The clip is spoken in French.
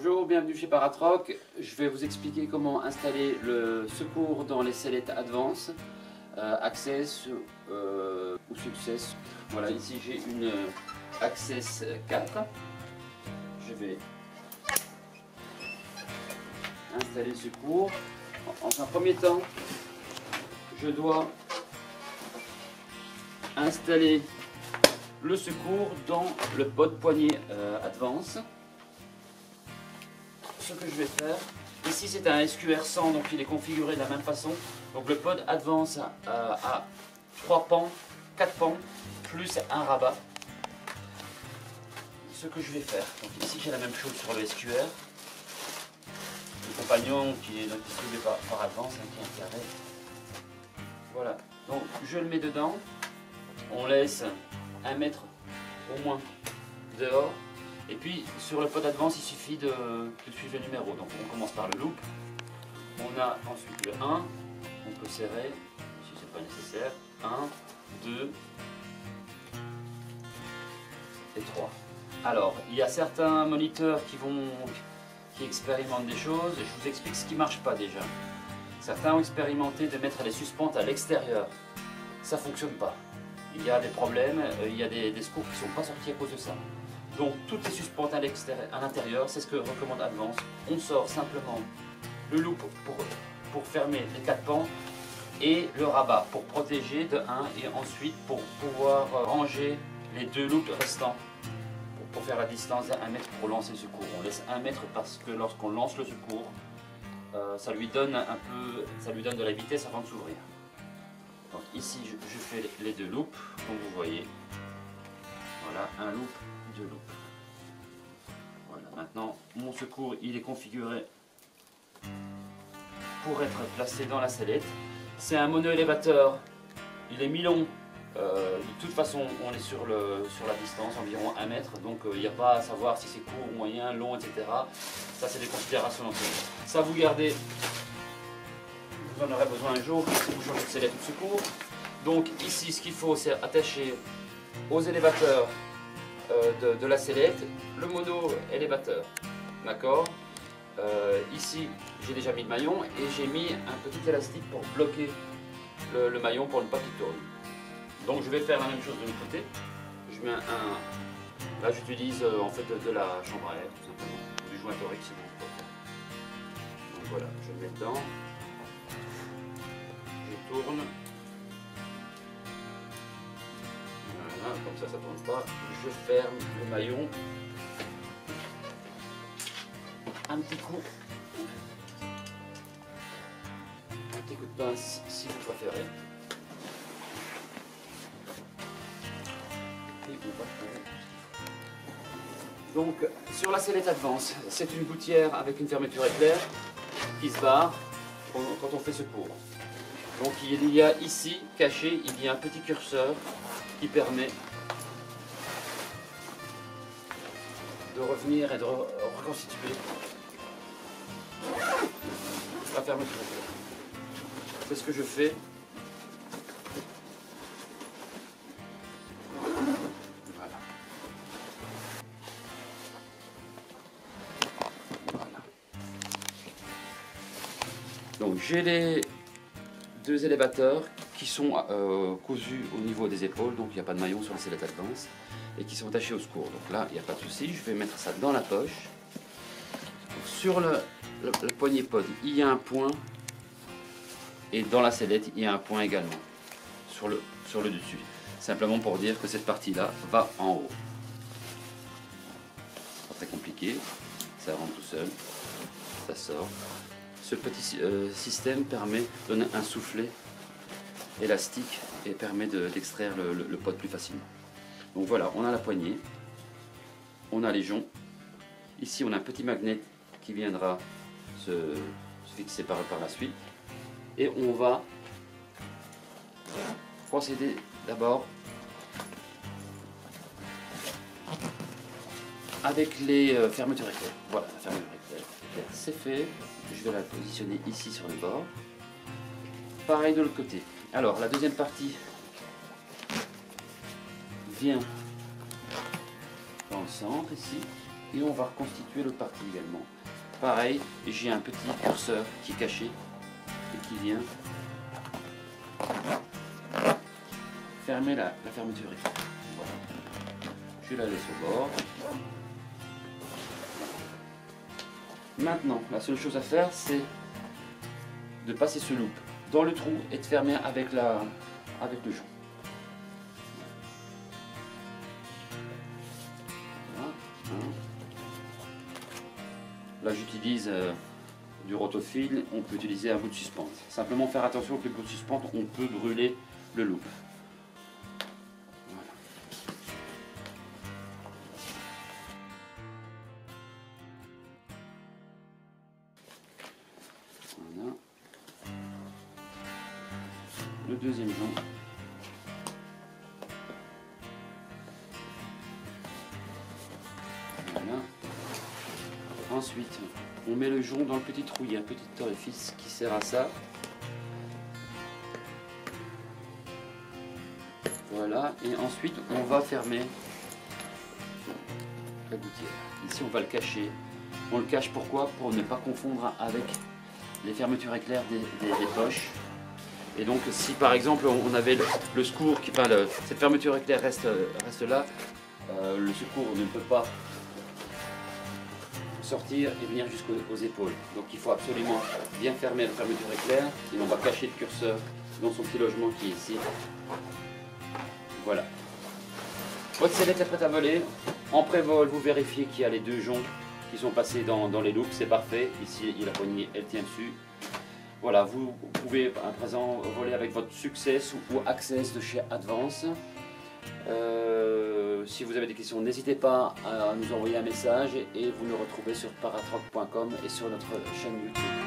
Bonjour, bienvenue chez Paratroc. Je vais vous expliquer comment installer le secours dans les sellettes Advance, Access ou Success. Voilà, ici j'ai une Access 4. Je vais installer le secours. En un premier temps, je dois installer le secours dans le pod poignet Advance. Ce que je vais faire, ici c'est un SQR 100, donc il est configuré de la même façon. Donc le pod Advance a 3 pans, 4 pans, plus un rabat. Ce que je vais faire, donc ici j'ai la même chose sur le SQR. Le compagnon qui est distribué par Advance, qui est un carré. Voilà, donc je le mets dedans. On laisse 1 mètre au moins dehors. Et puis sur le pod Advance, il suffit de suivre le numéro. Donc on commence par le loop. On a ensuite le 1. On peut serrer si c'est pas nécessaire. 1, 2 et 3. Alors il y a certains moniteurs qui expérimentent des choses. Je vous explique ce qui ne marche pas déjà. Certains ont expérimenté de mettre les suspentes à l'extérieur. Ça ne fonctionne pas. Il y a des problèmes, il y a des secours qui ne sont pas sortis à cause de ça. Donc toutes les suspentes à l'intérieur, c'est ce que recommande Advance. On sort simplement le loop pour fermer les 4 pans et le rabat pour protéger de 1 et ensuite pour pouvoir ranger les 2 loops restants pour faire la distance de 1 mètre pour lancer le secours. On laisse 1 mètre parce que lorsqu'on lance le secours, ça lui donne de la vitesse avant de s'ouvrir. Donc ici je fais les 2 loops comme vous voyez. Voilà, un loop, 2 loops. Voilà, maintenant mon secours il est configuré pour être placé dans la sellette. C'est un mono-élévateur, il est mi-long. De toute façon on est sur la distance, environ 1 mètre, donc il n'y a pas à savoir si c'est court, moyen, long, etc. Ça c'est des considérations d'ensemble. Ça vous gardez, vous en aurez besoin un jour si vous changez de sellette ou de secours. Donc ici ce qu'il faut c'est attacher aux élévateurs de la sellette le mono-élévateur. D'accord. Ici j'ai déjà mis le maillon et j'ai mis un petit élastique pour bloquer le maillon pour ne pas qu'il tourne. Donc je vais faire la même chose de l'autre côté. Je mets là j'utilise en fait de la chambre à air tout simplement, du joint torique si vous voulez. Donc voilà, je le mets dedans, je tourne. Voilà, comme ça ne tourne pas. Je ferme le maillon. Un petit coup de pince si vous préférez. Donc sur la sellette Advance, c'est une gouttière avec une fermeture éclair qui se barre quand on fait secours. Donc il y a ici, caché, il y a un petit curseur qui permet de revenir et de reconstituer la fermeture. C'est ce que je fais. Voilà. Donc j'ai les 2 élévateurs qui sont cousus au niveau des épaules, donc il n'y a pas de maillon sur la sellette Advance, et qui sont attachés au secours. Donc là, il n'y a pas de souci, je vais mettre ça dans la poche. Donc, sur le poignet pod, il y a un point, et dans la sellette, il y a un point également, sur le dessus. Simplement pour dire que cette partie-là va en haut. Pas très compliqué, ça rentre tout seul, ça sort. Ce petit système permet de donner un soufflet élastique et permet d'extraire le pod plus facilement. Donc voilà, on a la poignée, on a les joncs. Ici on a un petit magnet qui viendra se fixer par la suite. Et on va procéder d'abord avec les fermetures éclair. Voilà, la fermeture éclair, c'est fait. Je vais la positionner ici sur le bord. Pareil de l'autre côté. Alors la deuxième partie vient dans le centre ici. et on va reconstituer le partout également. Pareil, j'ai un petit curseur qui est caché et qui vient fermer la fermeture. Voilà. Je la laisse au bord. Maintenant, la seule chose à faire, c'est de passer ce loop dans le trou et de fermer avec le jonc. Voilà. Là, j'utilise du rotofil, on peut utiliser un bout de suspente. Simplement faire attention que le bout de suspente, on peut brûler le loop. Voilà. Le deuxième jonc. Voilà. Ensuite, on met le jonc dans le petit trou. Il y a un petit orifice qui sert à ça. Voilà. Et ensuite, on va fermer la gouttière. Ici, on va le cacher. On le cache pourquoi? Pour ne pas confondre avec les fermetures éclairs des poches. Et donc, si par exemple on avait le secours, cette fermeture éclair reste là, le secours ne peut pas sortir et venir jusqu'aux épaules. Donc il faut absolument bien fermer la fermeture éclair et on va cacher le curseur dans son petit logement qui est ici. Voilà. Votre sellette est prête à voler. En pré-vol, vous vérifiez qu'il y a les deux joncs qui sont passés dans les loops, c'est parfait. Ici, il y a la poignée, elle tient dessus. Voilà, vous pouvez à présent voler avec votre Success ou Access de chez Advance. Si vous avez des questions, n'hésitez pas à nous envoyer un message et vous nous retrouvez sur paratroc.com et sur notre chaîne YouTube.